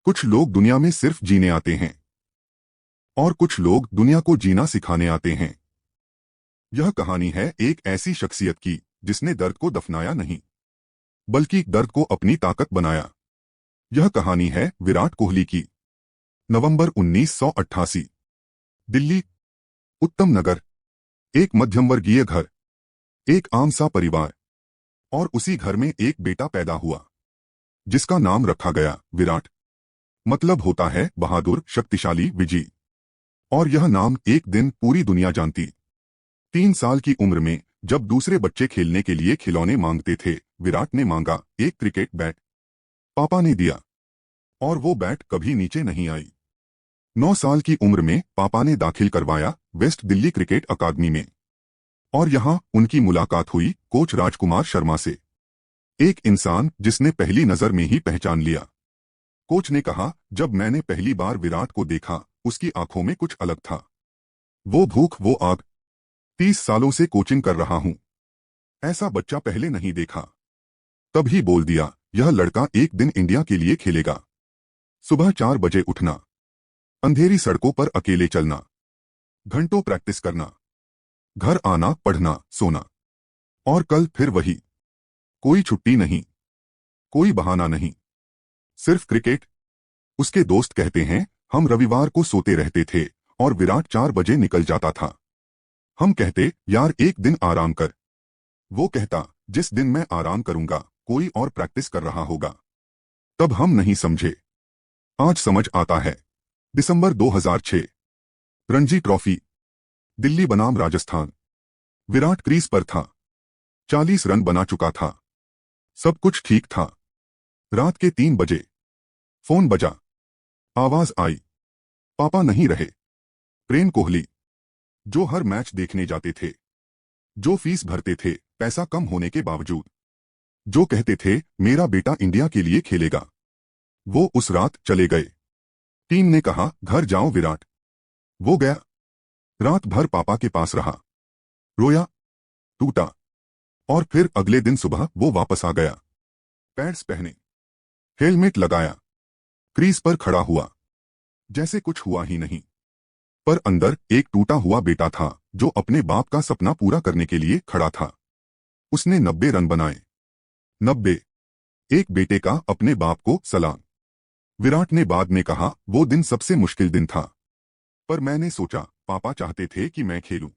कुछ लोग दुनिया में सिर्फ जीने आते हैं और कुछ लोग दुनिया को जीना सिखाने आते हैं। यह कहानी है एक ऐसी शख्सियत की जिसने दर्द को दफनाया नहीं बल्कि दर्द को अपनी ताकत बनाया। यह कहानी है विराट कोहली की। नवंबर 1988, दिल्ली, उत्तम नगर। एक मध्यम वर्गीय घर, एक आम सा परिवार, और उसी घर में एक बेटा पैदा हुआ जिसका नाम रखा गया विराट। मतलब होता है बहादुर, शक्तिशाली, विजयी। और यह नाम एक दिन पूरी दुनिया जानती। 3 साल की उम्र में जब दूसरे बच्चे खेलने के लिए खिलौने मांगते थे, विराट ने मांगा एक क्रिकेट बैट। पापा ने दिया और वो बैट कभी नीचे नहीं आई। 9 साल की उम्र में पापा ने दाखिल करवाया वेस्ट दिल्ली क्रिकेट अकादमी में, और यहां उनकी मुलाकात हुई कोच राजकुमार शर्मा से, एक इंसान जिसने पहली नजर में ही पहचान लिया। कोच ने कहा, जब मैंने पहली बार विराट को देखा उसकी आंखों में कुछ अलग था। वो भूख, वो आग। 30 सालों से कोचिंग कर रहा हूं, ऐसा बच्चा पहले नहीं देखा। तभी बोल दिया, यह लड़का एक दिन इंडिया के लिए खेलेगा। सुबह 4 बजे उठना, अंधेरी सड़कों पर अकेले चलना, घंटों प्रैक्टिस करना, घर आना, पढ़ना, सोना, और कल फिर वही। कोई छुट्टी नहीं, कोई बहाना नहीं, सिर्फ क्रिकेट। उसके दोस्त कहते हैं, हम रविवार को सोते रहते थे और विराट 4 बजे निकल जाता था। हम कहते, यार एक दिन आराम कर। वो कहता, जिस दिन मैं आराम करूंगा कोई और प्रैक्टिस कर रहा होगा। तब हम नहीं समझे, आज समझ आता है। दिसंबर 2006, रणजी ट्रॉफी, दिल्ली बनाम राजस्थान। विराट क्रीज पर था, 40 रन बना चुका था, सब कुछ ठीक था। रात के 3 बजे फोन बजा, आवाज आई, पापा नहीं रहे। प्रेम कोहली, जो हर मैच देखने जाते थे, जो फीस भरते थे पैसा कम होने के बावजूद, जो कहते थे मेरा बेटा इंडिया के लिए खेलेगा, वो उस रात चले गए। टीम ने कहा, घर जाओ विराट। वो गया। रात भर पापा के पास रहा, रोया, टूटा, और फिर अगले दिन सुबह वो वापस आ गया। पैड्स पहने, हेलमेट लगाया, क्रीज पर खड़ा हुआ, जैसे कुछ हुआ ही नहीं। पर अंदर एक टूटा हुआ बेटा था जो अपने बाप का सपना पूरा करने के लिए खड़ा था। उसने 90 रन बनाए। 90, एक बेटे का अपने बाप को सलाम। विराट ने बाद में कहा, वो दिन सबसे मुश्किल दिन था, पर मैंने सोचा पापा चाहते थे कि मैं खेलूं।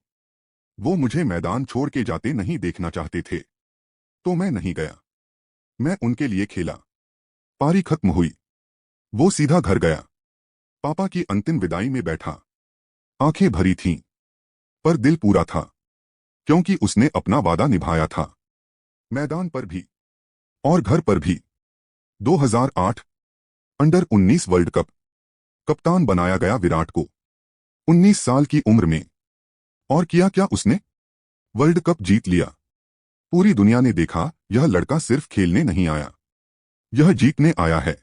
वो मुझे मैदान छोड़ के जाते नहीं देखना चाहते थे, तो मैं नहीं गया। मैं उनके लिए खेला। पारी खत्म हुई, वो सीधा घर गया। पापा की अंतिम विदाई में बैठा, आंखें भरी थीं, पर दिल पूरा था, क्योंकि उसने अपना वादा निभाया था, मैदान पर भी और घर पर भी। 2008 अंडर 19 वर्ल्ड कप, कप्तान बनाया गया विराट को 19 साल की उम्र में। और किया क्या उसने? वर्ल्ड कप जीत लिया। पूरी दुनिया ने देखा, यह लड़का सिर्फ खेलने नहीं आया, यह जीतने आया है।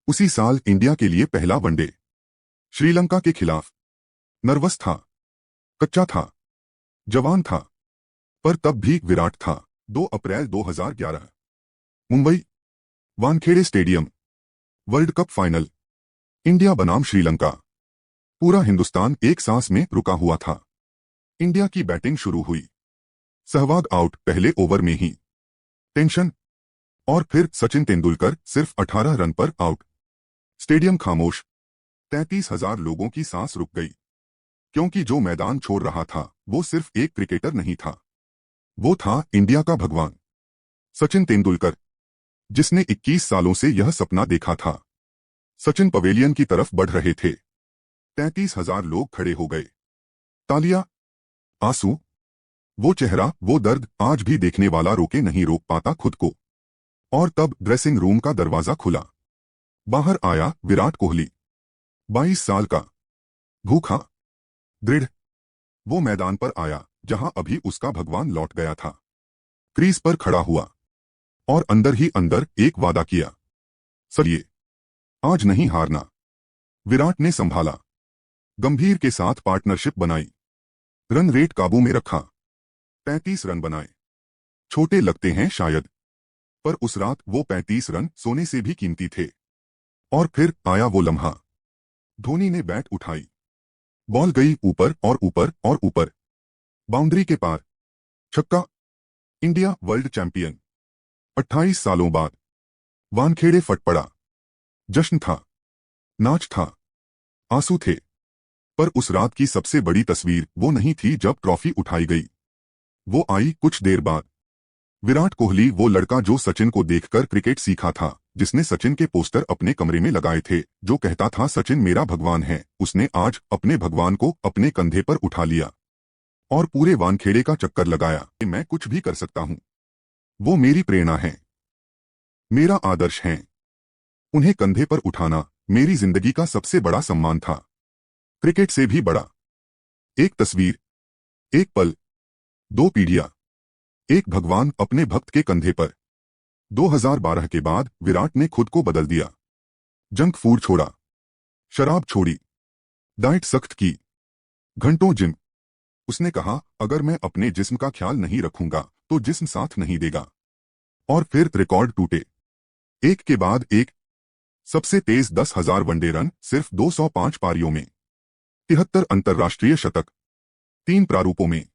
उसी साल इंडिया के लिए पहला वनडे, श्रीलंका के खिलाफ। नर्वस था, कच्चा था, जवान था, पर तब भी विराट था। 2 अप्रैल 2011, Mumbai, Wankhede stadium, world cup final, India बनाम श्रीलंका। पूरा हिंदुस्तान एक सांस में रुका हुआ था। इंडिया की बैटिंग शुरू हुई, सहवाग आउट पहले ओवर में ही। टेंशन, और फिर सचिन तेंदुलकर सिर्फ 18 रन पर आउट। स्टेडियम खामोश। 33,000 लोगों की सांस रुक गई, क्योंकि जो मैदान छोड़ रहा था वो सिर्फ एक क्रिकेटर नहीं था, वो था इंडिया का भगवान, सचिन तेंदुलकर, जिसने 21 सालों से यह सपना देखा था। सचिन पवेलियन की तरफ बढ़ रहे थे। 33,000 लोग खड़े हो गए। तालियां, आंसू, वो चेहरा, वो दर्द, आज भी देखने वाला नहीं रोक पाता खुद को। और तब ड्रेसिंग रूम का दरवाजा खुला। बाहर आया विराट कोहली, 22 साल का, भूखा, दृढ़। वो मैदान पर आया जहां अभी उसका भगवान लौट गया था। क्रीज पर खड़ा हुआ और अंदर ही अंदर एक वादा किया, चलिए, आज नहीं हारना। विराट ने संभाला, गंभीर के साथ पार्टनरशिप बनाई, रन रेट काबू में रखा, 35 रन बनाए। छोटे लगते हैं शायद, पर उस रात वो 35 रन सोने से भी कीमती थे। और फिर आया वो लम्हा। धोनी ने बैट उठाई, बॉल गई ऊपर और ऊपर और ऊपर, बाउंड्री के पार, छक्का। India world champion. 28 सालों बाद वानखेड़े फट पड़ा। जश्न था, नाच था, आंसू थे। पर उस रात की सबसे बड़ी तस्वीर वो नहीं थी जब ट्रॉफी उठाई गई। वो आई कुछ देर बाद। विराट कोहली, वो लड़का जो सचिन को देखकर क्रिकेट सीखा था, जिसने सचिन के पोस्टर अपने कमरे में लगाए थे, जो कहता था सचिन मेरा भगवान है, उसने आज अपने भगवान को अपने कंधे पर उठा लिया और पूरे वानखेड़े का चक्कर लगाया कि मैं कुछ भी कर सकता हूं। वो मेरी प्रेरणा है, मेरा आदर्श है। उन्हें कंधे पर उठाना मेरी जिंदगी का सबसे बड़ा सम्मान था, क्रिकेट से भी बड़ा। एक तस्वीर, एक पल, दो पीढ़ियां, एक भगवान अपने भक्त के कंधे पर। 2012 के बाद विराट ने खुद को बदल दिया। जंक फूड छोड़ा, शराब छोड़ी, डाइट सख्त की, घंटों जिम। उसने कहा अगर मैं अपने जिस्म का ख्याल नहीं रखूंगा तो जिस्म साथ नहीं देगा। और फिर रिकॉर्ड टूटे, एक के बाद एक। सबसे तेज 10,000 वनडे रन सिर्फ 205 पारियों में, 73 अंतर्राष्ट्रीय शतक, 3 प्रारूपों में।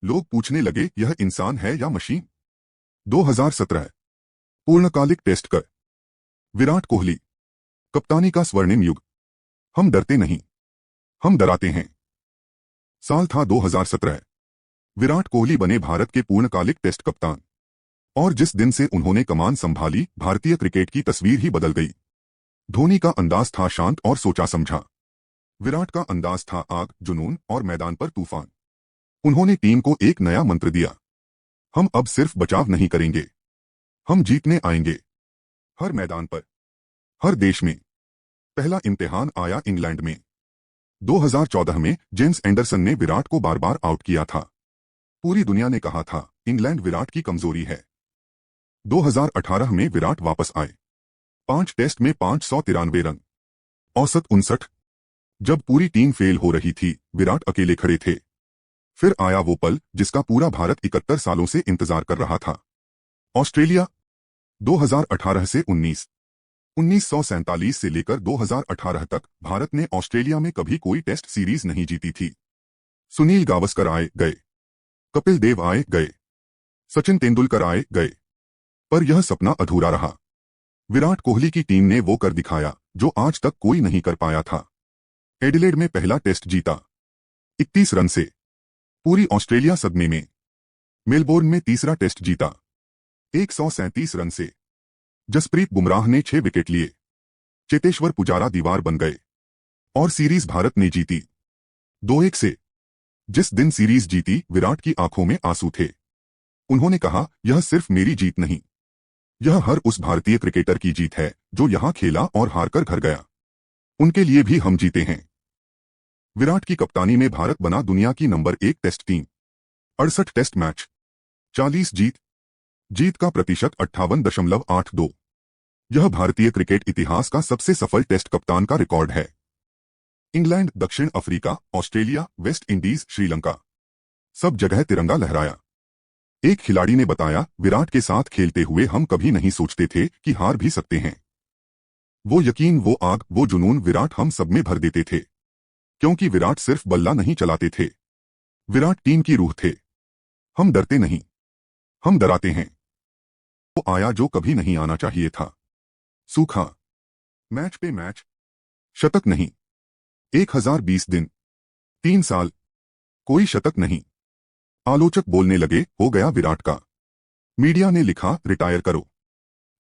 लोग पूछने लगे यह इंसान है या मशीन। 2017 पूर्णकालिक टेस्ट कर विराट कोहली, कप्तानी का स्वर्णिम युग। हम डरते नहीं, हम डराते हैं। साल था 2017। विराट कोहली बने भारत के पूर्णकालिक टेस्ट कप्तान। और जिस दिन से उन्होंने कमान संभाली, भारतीय क्रिकेट की तस्वीर ही बदल गई। धोनी का अंदाज था शांत और सोचा समझा। विराट का अंदाज था आग, जुनून और मैदान पर तूफान। उन्होंने टीम को एक नया मंत्र दिया, हम अब सिर्फ बचाव नहीं करेंगे, हम जीतने आएंगे। हर मैदान पर, हर देश में। पहला इम्तिहान आया इंग्लैंड में। 2014 में जेम्स एंडरसन ने विराट को बार बार आउट किया था। पूरी दुनिया ने कहा था इंग्लैंड विराट की कमजोरी है। 2018 में विराट वापस आए। 5 टेस्ट में 593 रन, औसत 59। जब पूरी टीम फेल हो रही थी, विराट अकेले खड़े थे। फिर आया वो पल जिसका पूरा भारत 71 सालों से इंतजार कर रहा था। ऑस्ट्रेलिया, 2018 से 19। 1947 से लेकर 2018 तक भारत ने ऑस्ट्रेलिया में कभी कोई टेस्ट सीरीज नहीं जीती थी। सुनील गावस्कर आए गए, कपिल देव आए गए, सचिन तेंदुलकर आए गए, पर यह सपना अधूरा रहा। विराट कोहली की टीम ने वो कर दिखाया जो आज तक कोई नहीं कर पाया था। एडिलेड में पहला टेस्ट जीता, 31 रन से। पूरी ऑस्ट्रेलिया सदमे में। मेलबोर्न में तीसरा टेस्ट जीता, 137 रन से। जसप्रीत बुमराह ने 6 विकेट लिए। चेतेश्वर पुजारा दीवार बन गए। और सीरीज भारत ने जीती, 2-1 से। जिस दिन सीरीज जीती, विराट की आंखों में आंसू थे। उन्होंने कहा यह सिर्फ मेरी जीत नहीं, यह हर उस भारतीय क्रिकेटर की जीत है जो यहां खेला और हारकर घर गया। उनके लिए भी हम जीते हैं। विराट की कप्तानी में भारत बना दुनिया की number 1 test team. 68 test match, 40 जीत। जीत का प्रतिशत 58.82। यह भारतीय क्रिकेट इतिहास का सबसे सफल टेस्ट कप्तान का रिकॉर्ड है। इंग्लैंड, दक्षिण Africa, Australia, West Indies, Sri Lanka, सब जगह तिरंगा लहराया। एक खिलाड़ी ने बताया विराट के साथ खेलते हुए हम कभी नहीं सोचते थे कि हार भी सकते हैं। वो यकीन, वो आग, वो जुनून विराट हम सब में भर देते थे। क्योंकि विराट सिर्फ बल्ला नहीं चलाते थे, विराट टीम की रूह थे। हम डरते नहीं, हम डराते हैं। वो आया जो कभी नहीं आना चाहिए था। सूखा, मैच पे मैच, शतक नहीं। 1020 दिन, 3 साल, कोई शतक नहीं। आलोचक बोलने लगे हो गया विराट का। मीडिया ने लिखा रिटायर करो।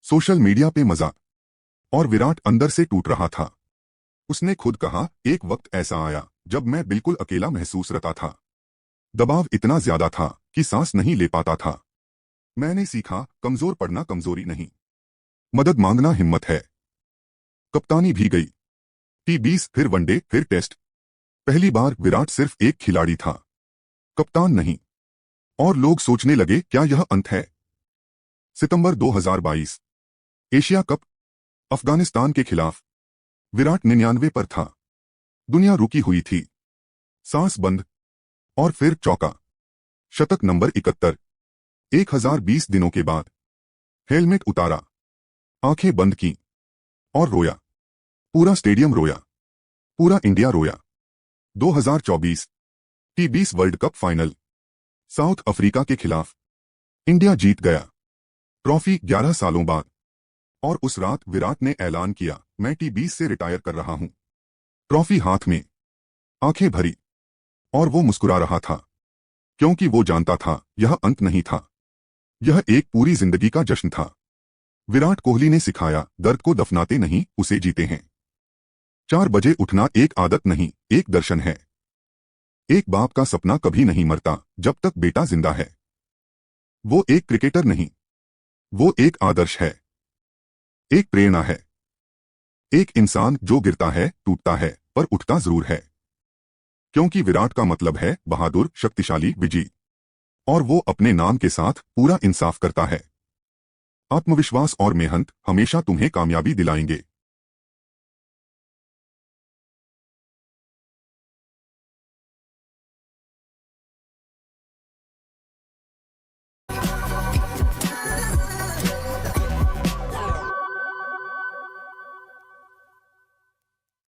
सोशल मीडिया पे मजाक। और विराट अंदर से टूट रहा था। उसने खुद कहा एक वक्त ऐसा आया जब मैं बिल्कुल अकेला महसूस रहता था। दबाव इतना ज्यादा था कि सांस नहीं ले पाता था। मैंने सीखा कमजोर पड़ना कमजोरी नहीं, मदद मांगना हिम्मत है। कप्तानी भी गई। T20, फिर वनडे, फिर टेस्ट। पहली बार विराट सिर्फ एक खिलाड़ी था, कप्तान नहीं। और लोग सोचने लगे क्या यह अंत है। सितंबर 2022, एशिया कप, अफगानिस्तान के खिलाफ। विराट 99 पर था। दुनिया रुकी हुई थी। सांस बंद। और फिर चौका। शतक नंबर 71। 1020 दिनों के बाद। हेलमेट उतारा, आंखें बंद की और रोया। पूरा स्टेडियम रोया, पूरा इंडिया रोया। 2024 T20 world cup final, south Africa के खिलाफ इंडिया जीत गया ट्रॉफी 11 सालों बाद। और उस रात विराट ने ऐलान किया, मैं T20 से रिटायर कर रहा हूं। ट्रॉफी हाथ में, आंखें भरी, और वो मुस्कुरा रहा था, क्योंकि वो जानता था यह अंत नहीं था, यह एक पूरी जिंदगी का जश्न था। विराट कोहली ने सिखाया, दर्द को दफनाते नहीं, उसे जीते हैं। 4 बजे उठना एक आदत नहीं, एक दर्शन है। एक बाप का सपना कभी नहीं मरता जब तक बेटा जिंदा है। वो एक क्रिकेटर नहीं, वो एक आदर्श है, एक प्रेरणा है, एक इंसान जो गिरता है, टूटता है, पर उठता जरूर है। क्योंकि विराट का मतलब है बहादुर, शक्तिशाली, विजयी। और वो अपने नाम के साथ पूरा इंसाफ करता है। आत्मविश्वास और मेहनत हमेशा तुम्हें कामयाबी दिलाएंगे।